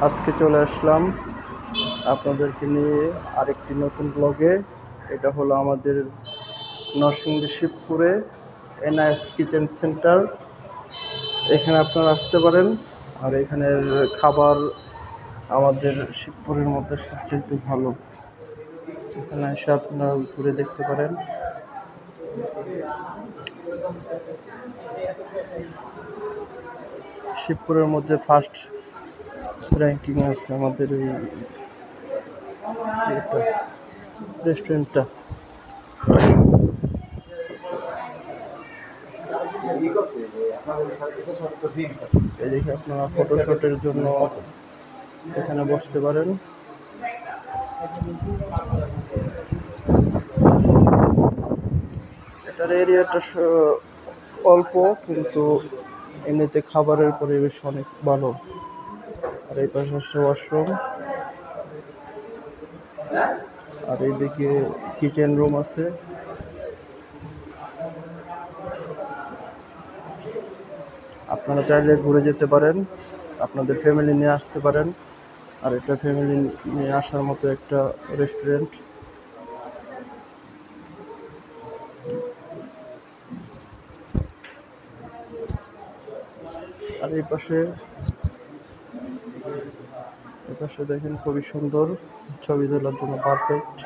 আজকে চলে আসলাম আপনাদেরকে নিয়ে আরেকটি নতুন ব্লগে। এটা হলো আমাদের নরসিংদী শিবপুরে এনআইএস কিচেন সেন্টার। এখানে আপনারা আসতে পারেন। আর এখানের খাবার আমাদের শিবপুরের মধ্যে সবচেয়ে ভালো। এখানে এসে আপনারা ঘুরে দেখতে পারেন। শিবপুরের মধ্যে ফার্স্ট র্যাঙ্কিং আছে আমাদের এই রেস্টুরেন্টটা। এদিকে আপনারা ফটোশুটের জন্য এখানে বসতে পারেন। এটার এরিয়াটা অল্প, কিন্তু এমনিতে খাবারের পরিবেশ অনেক ভালো। আর এই পাশে হচ্ছে ওয়াশরুম, আর এইদিকে কিচেন রুম আছে। আপনারা চাইলে ঘুরে যেতে পারেন, আপনাদের ফ্যামিলি নিয়ে আসতে পারেন। আর এটা ফ্যামিলি নিয়ে আসার মতো একটা রেস্টুরেন্ট। আর এই পাশে দেখেন, খুবই সুন্দর, ছবি তোলার জন্য পারফেক্ট।